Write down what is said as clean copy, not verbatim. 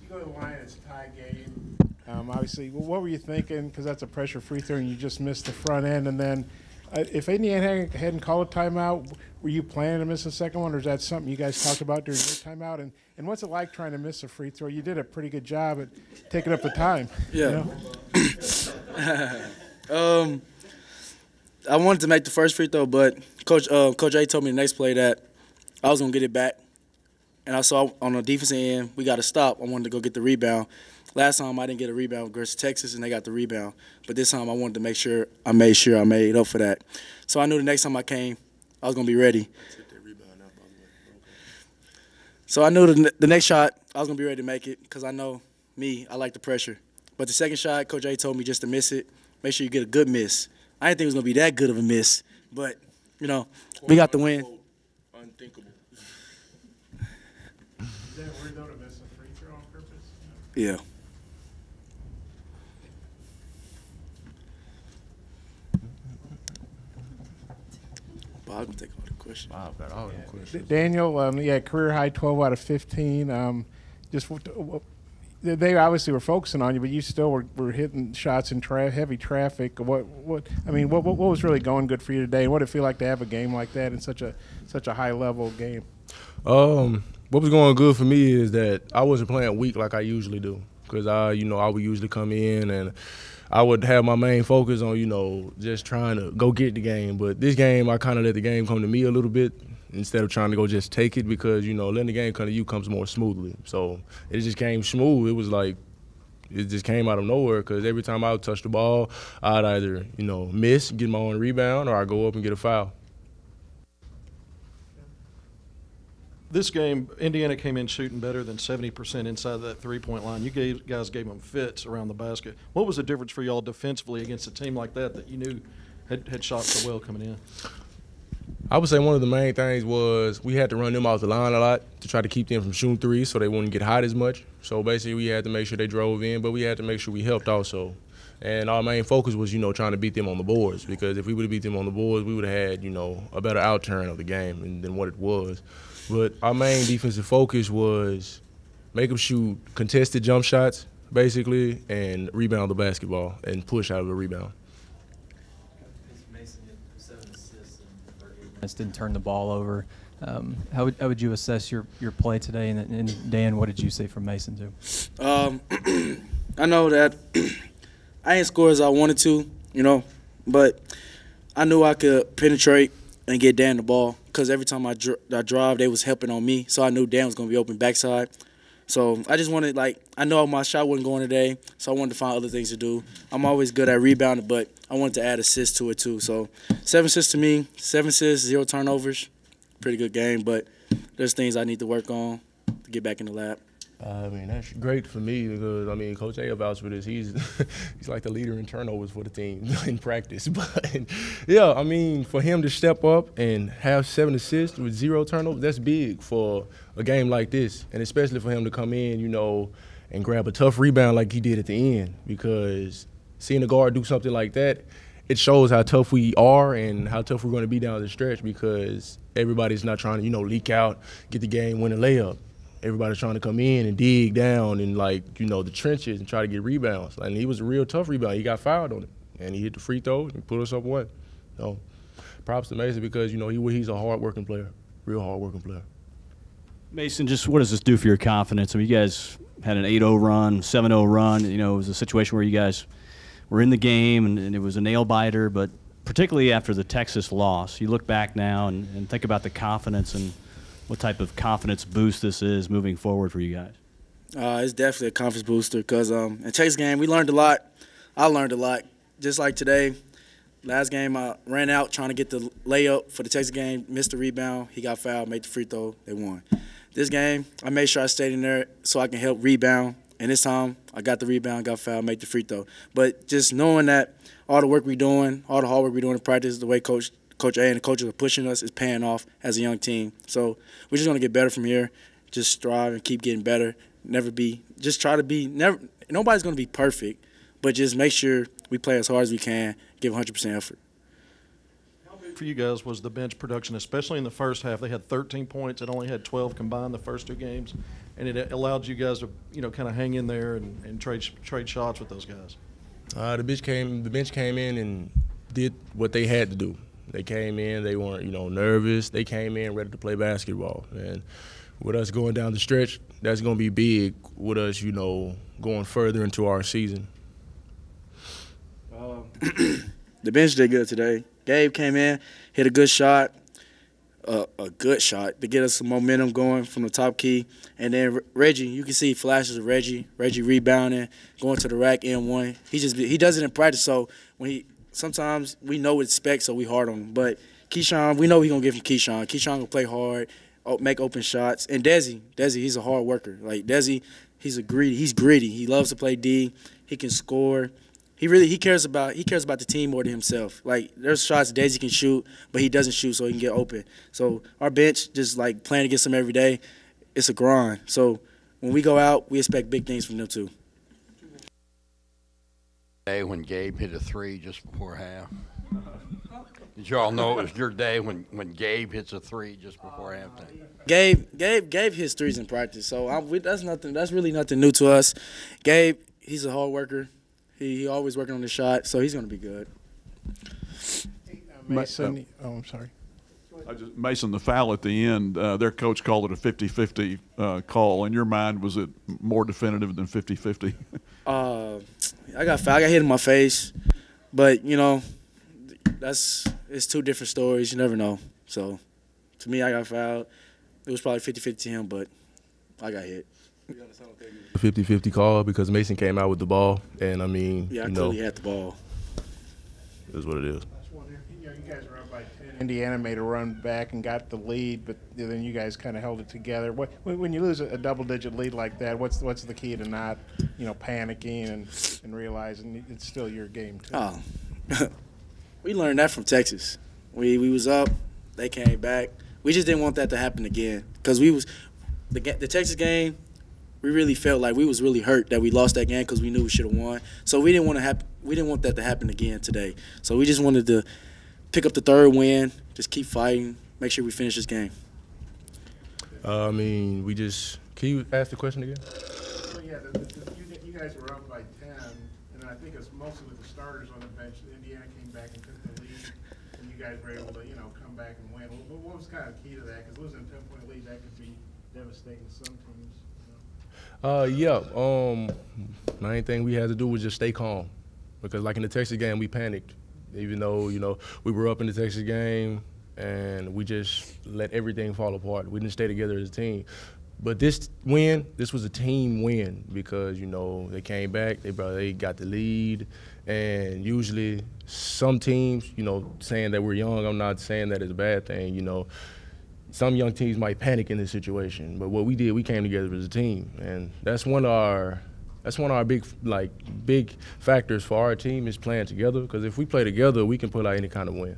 You go to the line, it's a tie game. Obviously, what were you thinking? Because that's a pressure free throw, and you just missed the front end. And then, if Indiana hadn't called a timeout, were you planning to miss a second one, or is that something you guys talked about during your timeout? And what's it like trying to miss a free throw? You did a pretty good job at taking up the time. Yeah. You know? I wanted to make the first free throw, but Coach A told me the next play that I was gonna get it back, and I saw on the defensive end we got to stop. I wanted to go get the rebound. Last time I didn't get a rebound versus Texas, and they got the rebound. But this time I wanted to make sure I made up for that. So I knew the next time I came, I was gonna be ready. So I knew the next shot I was gonna be ready to make it because I know me, I like the pressure. But the second shot, Coach A told me just to miss it. Make sure you get a good miss. I didn't think it was gonna be that good of a miss, but you know, we got the win. Unthinkable. Is that weird though to miss a free throw on purpose? Yeah. Bob can take all the questions. Bob got all the questions. Daniel, career high 12 out of 15. They obviously were focusing on you, but you still were hitting shots in heavy traffic. What was really going good for you today? And what did it feel like to have a game like that in such a high level game? What was going good for me is that I wasn't playing weak like I usually do, because I would usually come in and I would have my main focus on just trying to go get the game. But this game, I kind of let the game come to me a little bit, instead of trying to go just take it, because, letting the game come to you comes more smoothly. So it just came smooth. It was like it just came out of nowhere, because every time I would touch the ball, I'd either, miss, get my own rebound, or I'd go up and get a foul. This game, Indiana came in shooting better than 70% inside that three-point line. You guys gave them fits around the basket. What was the difference for y'all defensively against a team like that you knew had shot so well coming in? I would say one of the main things was we had to run them off the line a lot to try to keep them from shooting threes so they wouldn't get hot as much. So basically we had to make sure they drove in, but we had to make sure we helped also. And our main focus was, trying to beat them on the boards, because if we would have beat them on the boards, we would have had, a better outturn of the game than what it was. But our main defensive focus was make them shoot contested jump shots, basically, and rebound the basketball and push out of the rebound. Mason had 7 assists and didn't turn the ball over. How would you assess your play today? And Dan, what did you see from Mason too? I know that I ain't score as I wanted to, but I knew I could penetrate and get Dan the ball, because every time I drive, they was helping on me. So I knew Dan was going to be open backside. So I just wanted, I know my shot wasn't going today, so I wanted to find other things to do. I'm always good at rebounding, but I wanted to add assists to it too. So 7 assists to me, 7 assists, 0 turnovers. Pretty good game, but there's things I need to work on to get back in the lab. That's great for me, because, Coach A vouched for this. He's like the leader in turnovers for the team in practice. But, yeah, for him to step up and have 7 assists with 0 turnovers, that's big for a game like this, and especially for him to come in, and grab a tough rebound like he did at the end, because seeing a guard do something like that, it shows how tough we are and how tough we're going to be down the stretch, because everybody's not trying to, leak out, get the game-winning layup. Everybody's trying to come in and dig down in, the trenches and try to get rebounds. And he was a real tough rebound. He got fouled on it, and he hit the free throw and put us up one. So props to Mason, because, he's a hard-working player, real hard-working player. Mason, just what does this do for your confidence? You guys had an 8-0 run, 7-0 run. It was a situation where you guys were in the game, and it was a nail-biter. But particularly after the Texas loss, you look back now and think about the confidence and what type of confidence boost this is moving forward for you guys. It's definitely a confidence booster, because in Texas game we learned a lot. I learned a lot. Just like today, last game I ran out trying to get the layup for the Texas game, missed the rebound. He got fouled, made the free throw, they won. This game, I made sure I stayed in there so I can help rebound. And this time, I got the rebound, got fouled, made the free throw. But just knowing that all the work we're doing, all the hard work we're doing in practice, the way Coach A and the coaches are pushing us is paying off as a young team. So we're just going to get better from here, just strive and keep getting better. Nobody's going to be perfect, but just make sure we play as hard as we can, give 100% effort. How big for you guys was the bench production, especially in the first half. They had 13 points and only had 12 combined the first two games, and it allowed you guys to, kind of hang in there and trade shots with those guys. The bench came in and did what they had to do. They came in, they weren't, nervous. They came in ready to play basketball. And with us going down the stretch, that's going to be big with us, going further into our season. The bench did good today. Gabe came in, hit a good shot, a good shot to get us some momentum going from the top key. And then Reggie, you can see flashes of Reggie rebounding, going to the rack N1. He does it in practice, so sometimes we know what to expect, so we hard on him. But Keyshawn, we know we're going to give him Keyshawn. Keyshawn going to play hard, make open shots. And Desi, he's a hard worker. Like Desi, he's gritty. He loves to play D. He can score. He cares about the team more than himself. Like there's shots Desi can shoot, but he doesn't shoot, so he can get open. So our bench just like playing against him every day, it's a grind. So when we go out, we expect big things from them too. Day when Gabe hit a three just before half. Did y'all know it was your day when Gabe hits a three just before halftime? Gabe hits threes in practice, so that's really nothing new to us. Gabe, he's a hard worker. He always working on the shot, so he's going to be good. Mason, I'm sorry. Mason, the foul at the end, their coach called it a 50-50 call. In your mind, was it more definitive than 50-50? I got fouled. I got hit in my face, but it's two different stories. You never know. So, to me, I got fouled. It was probably 50-50 to him, but I got hit. 50-50 call because Mason came out with the ball, and I clearly had the ball. It is what it is. You guys were up by 10. Indiana made a run back and got the lead, but then you guys kind of held it together. When you lose a double-digit lead like that, what's the key to not, panicking and realizing it's still your game too? Oh, we learned that from Texas. We was up, they came back. We just didn't want that to happen again because the Texas game. We really felt like we was really hurt that we lost that game because we knew we should have won. So we didn't want that to happen again today. So we just wanted to pick up the third win, just keep fighting, make sure we finish this game. Can you ask the question again? Well, yeah, you guys were up by 10, and I think it's mostly with the starters on the bench. Indiana came back and took the lead, and you guys were able to, come back and win. What was kind of key to that? Because losing a 10-point lead, that could be devastating to some teams. Main thing we had to do was just stay calm because like in the Texas game, we panicked. Even though, we were up in the Texas game and we just let everything fall apart. We didn't stay together as a team. But this was a team win because, they came back, they got the lead. And usually some teams, saying that we're young, I'm not saying that is a bad thing, Some young teams might panic in this situation, but what we did, we came together as a team, and that's one of our big factors for our team is playing together. Because if we play together, we can pull out any kind of win.